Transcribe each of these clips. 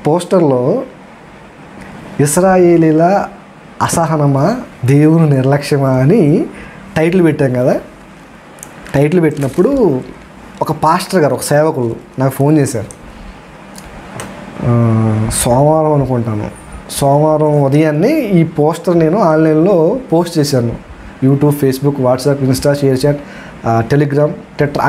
పోస్టర్లో ఇశ్రాయేలీల అసహనమా దేవుని నిర్లక్ష్యమా అని టైటిల్ పెట్టాం కదా. టైటిల్ పెట్టినప్పుడు ఒక పాస్టర్ గారు, ఒక సేవకులు నాకు ఫోన్ చేశారు. సోమవారం అనుకుంటాను, సోమవారం ఉదయాన్నే ఈ పోస్టర్ నేను ఆన్లైన్లో పోస్ట్ చేశాను. YouTube, Facebook, WhatsApp, Insta, ShareChat, Telegram, Twitter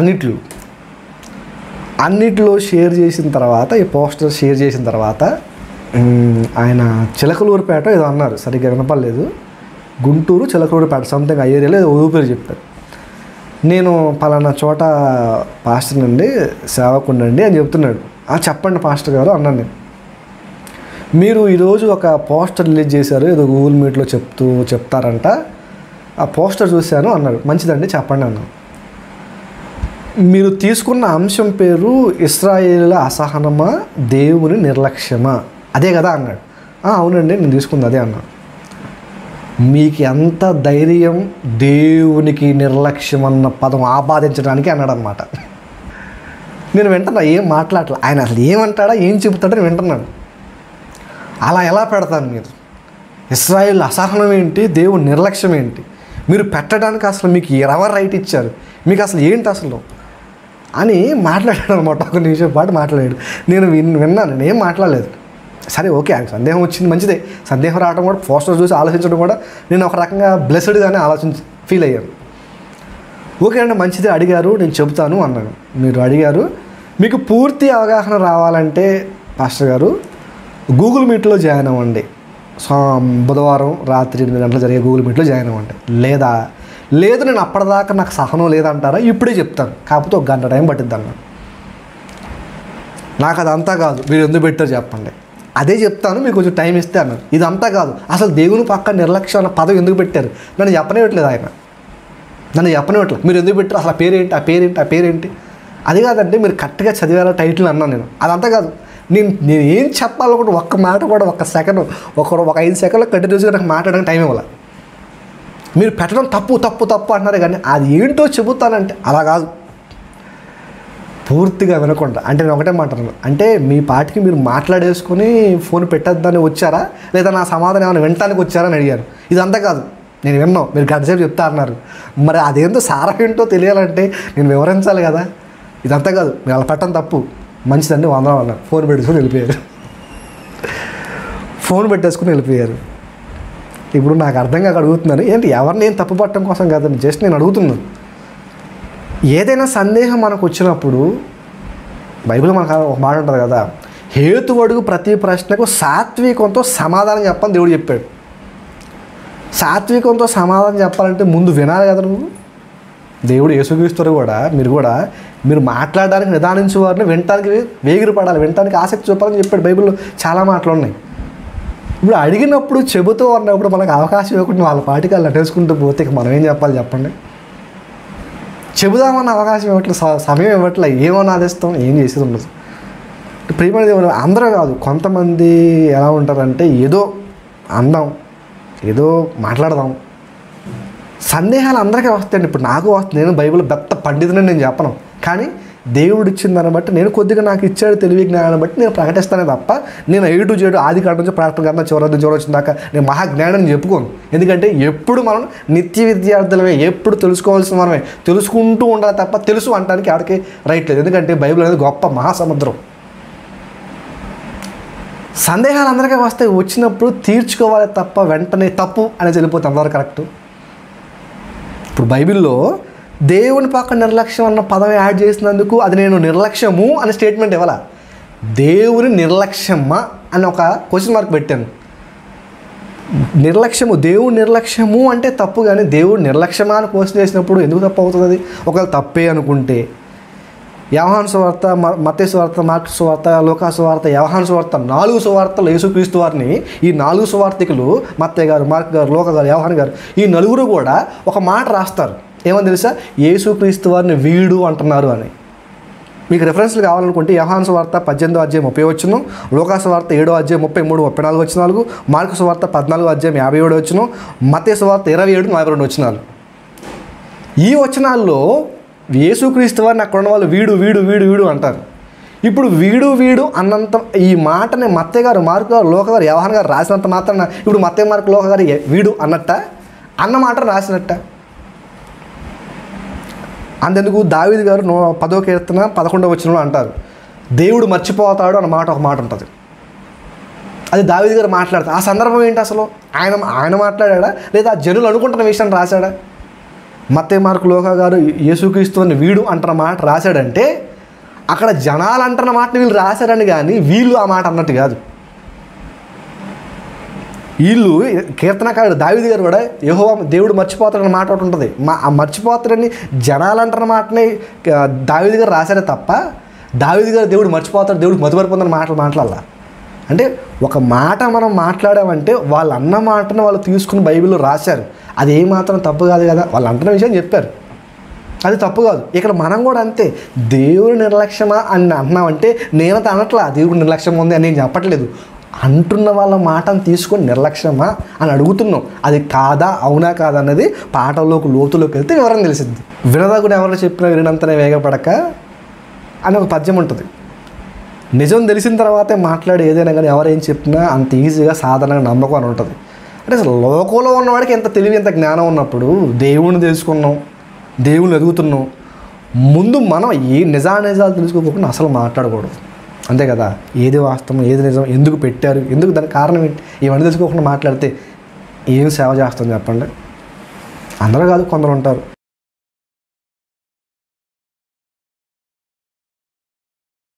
అన్నిటిలో షేర్ చేసిన తర్వాత, ఈ పోస్టర్ షేర్ చేసిన తర్వాత ఆయన చిలకలూరుపేట ఏదో అన్నారు, సరిగ్గా వినపడలేదు. గుంటూరు చిలకలూరుపేట సంథింగ్ ఆ ఏరియాలో ఏదో ఊరు పేరు చెప్పారు. నేను పలానా చోట పాస్టర్ నుండి సేవకుండండి అని చెప్తున్నాడు. చెప్పండి పాస్టర్ గారు అన్నాను నేను. మీరు ఈరోజు ఒక పోస్టర్ రిలీజ్ చేశారు, ఏదో గూగుల్ మీట్లో చెప్తారంట, ఆ పోస్టర్ చూశాను అన్నాడు. మంచిదండి చెప్పండి అన్నాను. మీరు తీసుకున్న అంశం పేరు ఇశ్రాయేలీల అసహనమా దేవుని నిర్లక్ష్యమా, అదే కదా అన్నాడు. అవునండి నేను తీసుకుంది అదే అన్నాను. మీకు ఎంత ధైర్యం దేవునికి నిర్లక్ష్యం అన్న పదం ఆపాదించడానికి అన్నాడు అనమాట. నేను వింటున్నా, ఏం మాట్లాడలే. ఆయన అసలు ఏమంటాడా ఏం చెబుతాడో నేను వింటున్నాను. అలా ఎలా పెడతాను? మీరు ఇశ్రాయేల్ అసహనం ఏంటి, దేవుని నిర్లక్ష్యం ఏంటి, మీరు పెట్టడానికి అసలు మీకు ఎవరు రైట్ ఇచ్చారు, మీకు అసలు ఏంటి అసలు అని మాట్లాడాడు అనమాట. ఒక నిమిషం పాటు మాట్లాడాడు. నేను విన్నాను, నేనేం మాట్లాడలేదు. సరే ఓకే, ఆయనకు సందేహం వచ్చింది, మంచిదే. సందేహం రావడం కూడా, పోస్టర్ చూసి ఆలోచించడం కూడా నేను ఒక రకంగా బ్లెస్డ్గానే ఫీల్ అయ్యాను. ఓకే అండి మంచిదే, అడిగారు, నేను చెబుతాను అన్నాను. మీరు అడిగారు, మీకు పూర్తి అవగాహన రావాలంటే పాస్టర్ గారు గూగుల్ మీట్లో జాయిన్ అవ్వండి. బుధవారం రాత్రి 8 గంటలు జరిగే గూగుల్ మీట్లో జాయిన్ అవ్వండి. లేదు నేను అప్పటిదాకా నాకు సహనం లేదంటారా, ఇప్పుడే చెప్తాను, కాకపోతే 1 గంట టైం పట్టిద్ది అన్నాను. నాకు అదంతా కాదు, మీరు ఎందుకు పెట్టారు చెప్పండి, అదే చెప్తాను, మీకు కొంచెం టైం ఇస్తే అన్నారు. ఇదంతా కాదు, అసలు దేవుని పక్క నిర్లక్ష్యం అన్న పదం ఎందుకు పెట్టారు, నన్ను చెప్పనివ్వట్లేదు ఆయన, నన్ను చెప్పనివ్వట్లేదు. మీరు ఎందుకు పెట్టారు, అసలు ఆ పేరేంటి అది కాదంటే మీరు కరెక్ట్గా చదివారా టైటిల్ అన్నాను నేను. అదంతా కాదు, నేను ఏం చెప్పాలనుకుంటే ఒక్క మాట కూడా, 1 సెకండ్, ఒక 5 సెకండ్లో కంటిన్యూస్గా నాకు మాట్లాడడానికి టైం ఇవ్వాలి. మీరు పెట్టడం తప్పు అంటున్నారు, కానీ అది ఏంటో చెబుతానంటే అలా కాదు, పూర్తిగా వినకుండా. అంటే నేను ఒకటే మాట్లాడను, అంటే మీ పాటికి మీరు మాట్లాడేసుకొని ఫోన్ పెట్టద్దని వచ్చారా, లేదా నా సమాధానం ఏమైనా వినటానికి వచ్చారని అడిగారు. ఇదంతా కాదు, నేను విన్నాం, మీరు గంటసేపు చెప్తా అన్నారు. మరి అదేంటో సారం ఏంటో తెలియాలంటే నేను వివరించాలి కదా. ఇదంతా కాదు, మీరు అలా పెట్టడం తప్పు, మంచిదండి వందనం అన్నారు. ఫోన్ పెట్టేసుకుని వెళ్ళిపోయారు. ఇప్పుడు నాకు అర్థం కాక అడుగుతున్నాను, ఏంటి ఎవరిని ఏం తప్పు పట్టడం కోసం కాదండి, జస్ట్ నేను అడుగుతున్నాను. ఏదైనా సందేహం మనకు వచ్చినప్పుడు బైబిల్ మనకు ఒక మాట ఉంటుంది కదా, హేతు అడుగు ప్రతి ప్రశ్నకు సాత్వికంతో సమాధానం చెప్పని దేవుడు చెప్పాడు. సాత్వికంతో సమాధానం చెప్పాలంటే ముందు వినాలి కదా నువ్వు. దేవుడు యేసుక్రీస్తు కూడా మీరు మాట్లాడడానికి నిదానించే వారిని వినటానికి వేగిరపడాలి, వినటానికి ఆసక్తి చూపాలని చెప్పాడు. బైబిల్లో చాలా మాటలు ఉన్నాయి. ఇప్పుడు అడిగినప్పుడు చెబుతూ ఉన్నప్పుడు మనకు అవకాశం ఇవ్వకుండా వాళ్ళ పాటికి వాళ్ళు నటేసుకుంటూ పోతే మనం ఏం చెప్పాలి చెప్పండి. చెబుదామన్న అవకాశం ఇవ్వట్లేదు, సమయం ఇవ్వట్లేదు, ఏమన్నా ఆదేస్తాం, ఏం చేసేది ఉండదు. ప్రియమైన దేవుడు అందరూ కాదు, కొంతమంది ఎలా ఉంటారంటే ఏదో అందాం, ఏదో మాట్లాడదాం, సందేహాలు అందరికీ వస్తాయండి. ఇప్పుడు నాకు వస్తుంది, నేను బైబిల్ పెద్ద పండితుని నేను చెప్పను, కానీ దేవుడు ఇచ్చిన దాన్ని బట్టి, నేను కొద్దిగా నాకు ఇచ్చాడు తెలివి జ్ఞానాన్ని బట్టి నేను ప్రకటిస్తానే తప్ప, నేను A to Z ఆది కాడ నుంచి ప్రార్థన కన్నా చివరి వచ్చిన దాకా నేను మహాజ్ఞానాన్ని చెప్పుకోను. ఎందుకంటే ఎప్పుడు మనం నిత్య విద్యార్థులమే, ఎప్పుడు తెలుసుకోవాల్సిన మనమే, తెలుసుకుంటూ ఉండాలి తప్ప తెలుసు అనడానికి ఆడికి రైట్ లేదు. ఎందుకంటే బైబిల్ అనేది గొప్ప మహాసముద్రం. సందేహాలు అందరికీ వస్తాయి, వచ్చినప్పుడు తీర్చుకోవాలి తప్ప వెంటనే తప్పు అనేది వెళ్ళిపోతే అందరూ కరెక్ట్. ఇప్పుడు బైబిల్లో దేవుని పక్క నిర్లక్ష్యం అన్న పదం యాడ్ చేసినందుకు అది నేను నిర్లక్ష్యము అనే స్టేట్మెంట్ ఇవ్వాల, దేవుని నిర్లక్ష్యమా అని ఒక క్వశ్చన్ మార్క్ పెట్టాను. దేవుని నిర్లక్ష్యము అంటే తప్పు, కానీ దేవుడు నిర్లక్ష్యమా అని క్వశ్చన్ చేసినప్పుడు ఎందుకు తప్పు అవుతుంది? అది ఒకవేళ తప్పే అనుకుంటే యోహాను సువార్త, మత్తయి సువార్త, మార్కు సువార్త, లూకా సువార్త, యోహాను సువార్త 4 సువార్తలు యేసుక్రీస్తు వారిని, ఈ 4 సువార్తికులు మత్తయి గారు, మార్కు గారు, లూకా గారు, యోహాను గారు, ఈ 4 కూడా ఒక మాట రాస్తారు. ఏమని తెలుసా? యేసుక్రీస్తు వారిని వీడు అంటున్నారు అని. మీకు రెఫరెన్స్లు కావాలనుకుంటే యోహాను సువార్త 18వ అధ్యాయం 30 వచనం, లూకా సువార్త 7వ అధ్యాయం 33, 34 వచనాలు, మార్కు సువార్త 14వ అధ్యాయం 57 వచనం, మత్తయి సువార్త 27, 42 వచనాలు. ఈ వచనాల్లో యేసుక్రీస్తు వారిని అక్కడ ఉన్న వాళ్ళు వీడు వీడు వీడు వీడు అంటారు. ఇప్పుడు వీడు వీడు అన్నంత ఈ మాటని మత్తయ్య గారు, మార్కు గారు, లోక గారు, యోహాను గారు రాసినంత మాత్రాన ఇప్పుడు మత్తయ్య, మార్కు, లోక గారు వీడు అన్నట్ట, అన్న మాట రాసినట్ట. అంతెందుకు దావీదు గారు 10వ కీర్తన 11వ వచనంలో అంటారు, దేవుడు మర్చిపోతాడు అన్న మాట ఒక మాట ఉంటుంది. అది దావీదు గారు మాట్లాడతారు. ఆ సందర్భం ఏంటి అసలు? ఆయన మాట్లాడా లేదా జనులు అనుకుంటున్న విషయాన్ని రాశాడా? మత్తయి, మార్కు, లోకా గారు యేసుక్రీస్తు అని వీడు అంటున్న మాట రాశాడంటే అక్కడ జనాలు అంటున్న మాటని వీళ్ళు రాశారని, కానీ వీళ్ళు ఆ మాట అన్నట్టు కాదు. వీళ్ళు కీర్తనకారుడు దావీదు గారు కూడా యెహోవా దేవుడు మర్చిపోతాడన్న మాట ఒకటి ఉంటుంది. ఆ మర్చిపోతాడని జనాలు అంటున్న మాటని దావీదు గారు రాశారే తప్ప దావీదు గారు దేవుడు మర్చిపోతాడు, దేవుడికి మతిమరిపోతుందని మాట్లాడాల. అంటే ఒక మాట మనం మాట్లాడామంటే వాళ్ళు అన్న మాటను వాళ్ళు తీసుకుని బైబిల్లో రాశారు. అది ఏమాత్రం తప్పు కాదు కదా, వాళ్ళు అంటున్న విషయం చెప్పారు, అది తప్పు కాదు. ఇక్కడ మనం కూడా అంతే, దేవుడు నిర్లక్ష్యమా అని అంటున్నామంటే నేనంత అనట్లా దేవుడు నిర్లక్ష్యం ఉంది అని నేను చెప్పట్లేదు. అంటున్న వాళ్ళ మాటను తీసుకొని నిర్లక్ష్యమా అని అడుగుతున్నాం. అది కాదా అవునా కాదా అన్నది పాటల్లోకి లోతులోకి వెళ్తే వివరం తెలిసింది. వినదగుడు ఎవరు చెప్పినా వినంతనే వేగపడక అని ఒక పద్యం ఉంటుంది. నిజం తెలిసిన తర్వాతే మాట్లాడే ఏదైనా కానీ ఎవరేం చెప్పినా అంత ఈజీగా సాధారణంగా నమ్మకం అని ఉంటుంది. అంటే అసలు లోకంలో ఉన్నవాడికి ఎంత తెలివి, ఎంత జ్ఞానం ఉన్నప్పుడు దేవుణ్ణి తెలుసుకున్నాం, దేవుణ్ణి ఎదుగుతున్నాం, ముందు మనం ఏ నిజాలు తెలుసుకోకుండా అసలు మాట్లాడకూడదు. అంతే కదా, ఏది వాస్తవం, ఏది నిజం, ఎందుకు పెట్టారు, ఎందుకు దానికి కారణం ఏంటి, ఇవన్నీ తెలుసుకోకుండా మాట్లాడితే ఏం సేవ చేస్తాం చెప్పండి? అందరూ కాదు, కొందరు ఉంటారు.